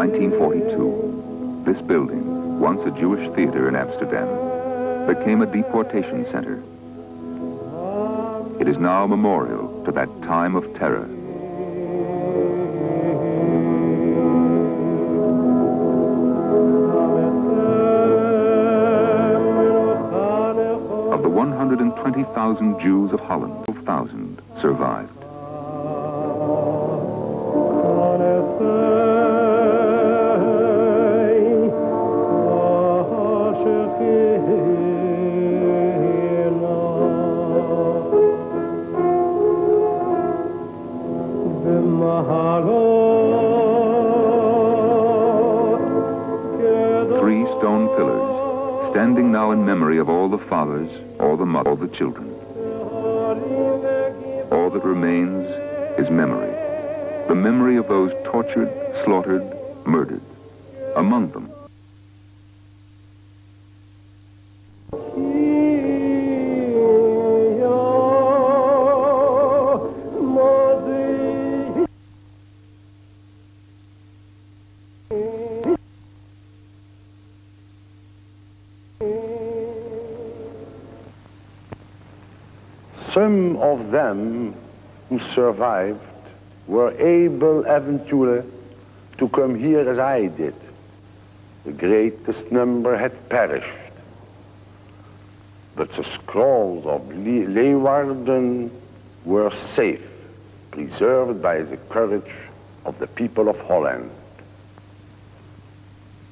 1942, this building, once a Jewish theater in Amsterdam, became a deportation center. It is now a memorial to that time of terror. Of the 120,000 Jews of Holland, 12,000 survived. Three stone pillars, standing now in memory of all the fathers, all the mothers, all the children. All that remains is memory. The memory of those tortured, slaughtered, murdered. Among them, some of them who survived were able eventually to come here as I did. The greatest number had perished. But the scrolls of Leywarden were safe, preserved by the courage of the people of Holland.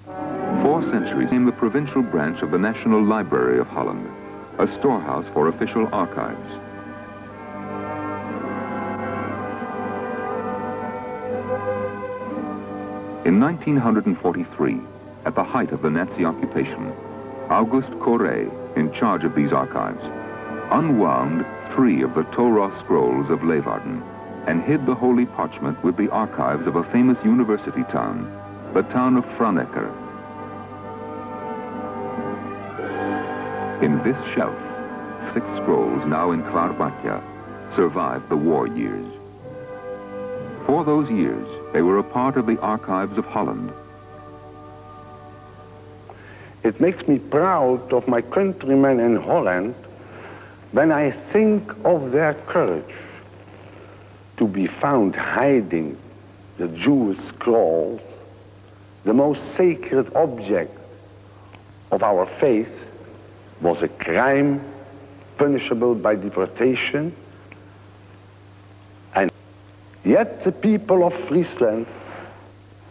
4 centuries became the provincial branch of the National Library of Holland, a storehouse for official archives. In 1943, at the height of the Nazi occupation, August Corre, in charge of these archives, unwound 3 of the Torah scrolls of Leywarden and hid the holy parchment with the archives of a famous university town, the town of Franeker. In this shelf, 6 scrolls now in Betja survived the war years. For those years, they were a part of the archives of Holland. It makes me proud of my countrymen in Holland when I think of their courage to be found hiding the Jewish scrolls, the most sacred object of our faith, was a crime punishable by deportation. And yet the people of Friesland,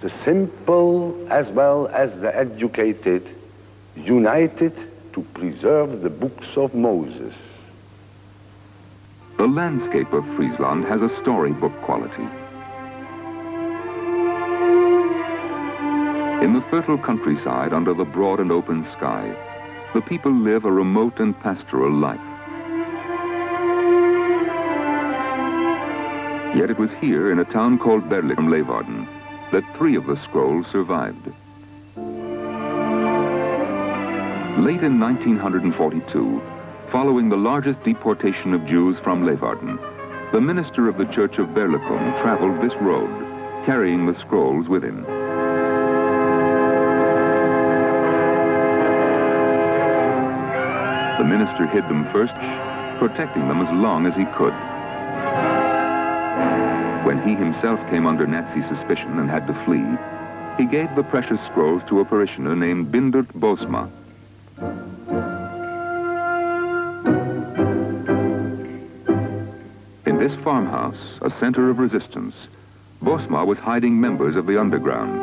the simple as well as the educated, united to preserve the books of Moses. The landscape of Friesland has a storybook quality. In the fertile countryside under the broad and open sky, the people live a remote and pastoral life. Yet it was here in a town called Berlik from Leywarden that 3 of the scrolls survived. Late in 1942, following the largest deportation of Jews from Leywarden, the minister of the Church of Berlikum traveled this road, carrying the scrolls with him. The minister hid them first, protecting them as long as he could. When he himself came under Nazi suspicion and had to flee, he gave the precious scrolls to a parishioner named Bindert Bosma. In this farmhouse, a center of resistance, Bosma was hiding members of the underground.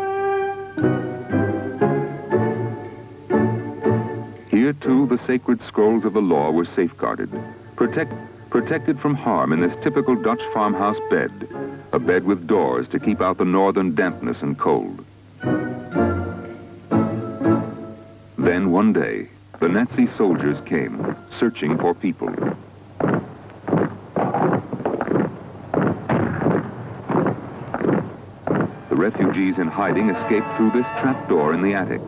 Here, too, the sacred scrolls of the law were safeguarded, protected from harm in this typical Dutch farmhouse bed, a bed with doors to keep out the northern dampness and cold. Then, one day, the Nazi soldiers came, searching for people. The refugees in hiding escaped through this trapdoor in the attic.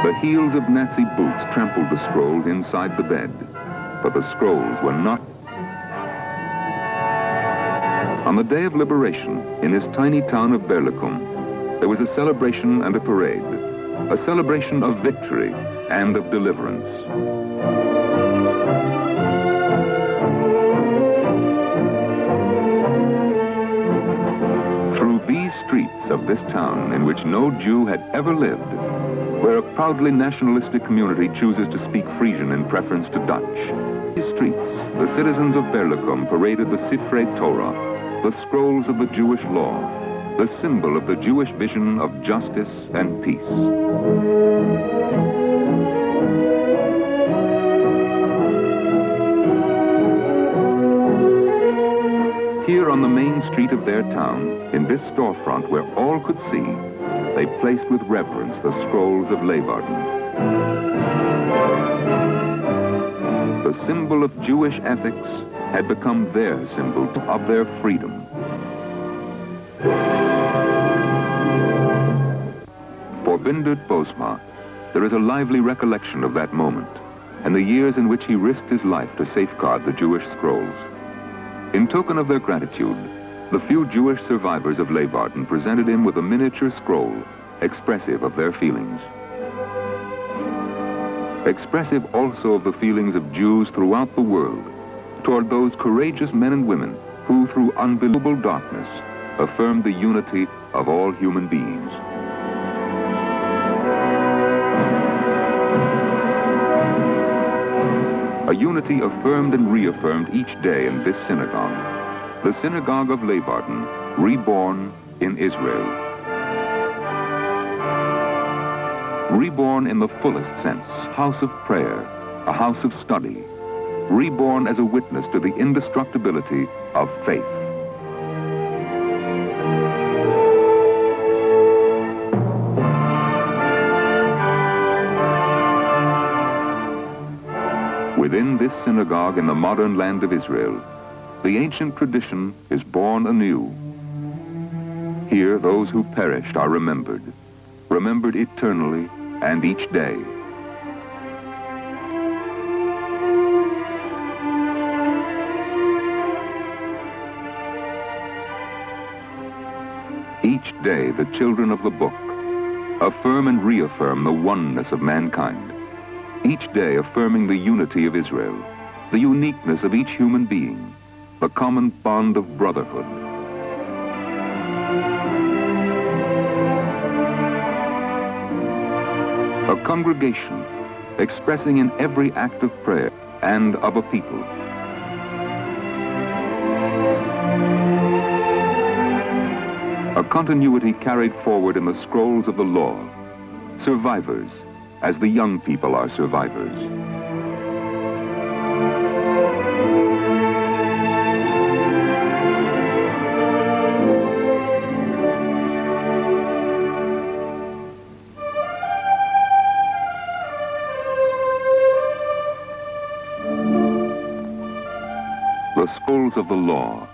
The heels of Nazi boots trampled the scrolls inside the bed, but the scrolls were not. On the day of liberation, in his tiny town of Berlicum, there was a celebration and a parade, a celebration of victory and of deliverance. Through these streets of this town in which no Jew had ever lived, where a proudly nationalistic community chooses to speak Frisian in preference to Dutch, these streets, the citizens of Berlicum paraded the Sifrei Torah, the scrolls of the Jewish law, the symbol of the Jewish vision of justice and peace. Here on the main street of their town, in this storefront where all could see, they placed with reverence the scrolls of Leyvarden. The symbol of Jewish ethics had become their symbol of their freedom. For Bindert Bosma, there is a lively recollection of that moment and the years in which he risked his life to safeguard the Jewish scrolls. In token of their gratitude, the few Jewish survivors of Leyvarden presented him with a miniature scroll expressive of their feelings. Expressive also of the feelings of Jews throughout the world toward those courageous men and women who, through unbelievable darkness, affirmed the unity of all human beings. A unity affirmed and reaffirmed each day in this synagogue, the synagogue of Leyvarden, reborn in Israel. Reborn in the fullest sense, house of prayer, a house of study, reborn as a witness to the indestructibility of faith. Within this synagogue in the modern land of Israel, the ancient tradition is born anew. Here, those who perished are remembered, remembered eternally and each day. Each day, the children of the book affirm and reaffirm the oneness of mankind. Each day affirming the unity of Israel, the uniqueness of each human being, the common bond of brotherhood. A congregation expressing in every act of prayer and of a people. A continuity carried forward in the scrolls of the law. Survivors, as the young people are survivors. The scrolls of the law,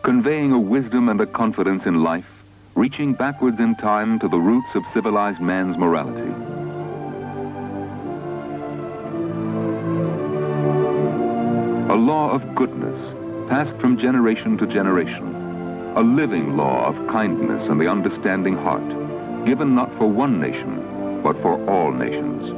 conveying a wisdom and a confidence in life, reaching backwards in time to the roots of civilized man's morality. A law of goodness, passed from generation to generation. A living law of kindness and the understanding heart, given not for one nation, but for all nations.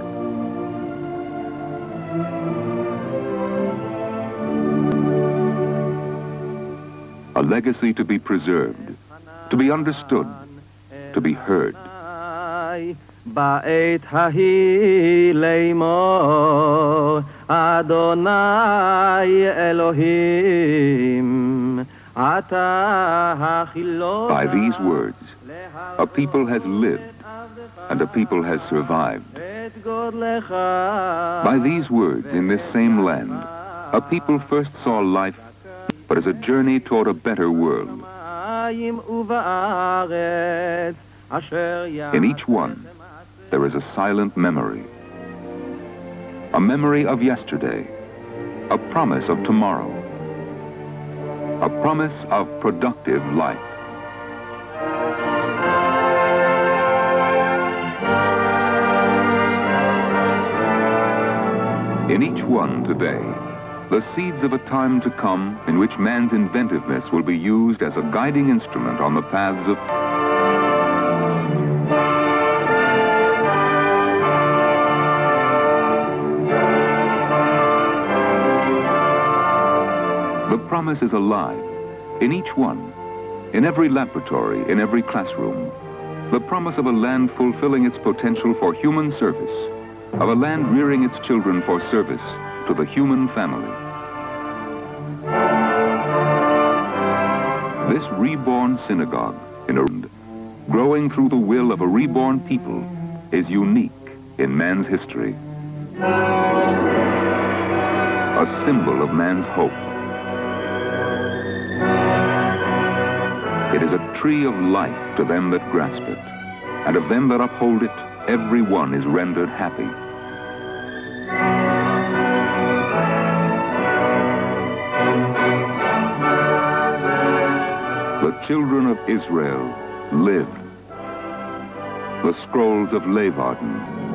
A legacy to be preserved, to be understood, to be heard. בעת ההיא לאמור, אדוני אלוהים, אתה החילון. By these words, a people has lived and a people has survived. By these words, in this same land, a people first saw life, but as a journey toward a better world. In each one, there is a silent memory. A memory of yesterday, a promise of tomorrow, a promise of productive life. In each one today, the seeds of a time to come in which man's inventiveness will be used as a guiding instrument on the paths of... The promise is alive in each one, in every laboratory, in every classroom. The promise of a land fulfilling its potential for human service, of a land rearing its children for service to the human family. This reborn synagogue in Ireland, growing through the will of a reborn people, is unique in man's history. A symbol of man's hope. It is a tree of life to them that grasp it, and of them that uphold it, every one is rendered happy. The children of Israel live. The scrolls of Leyvarden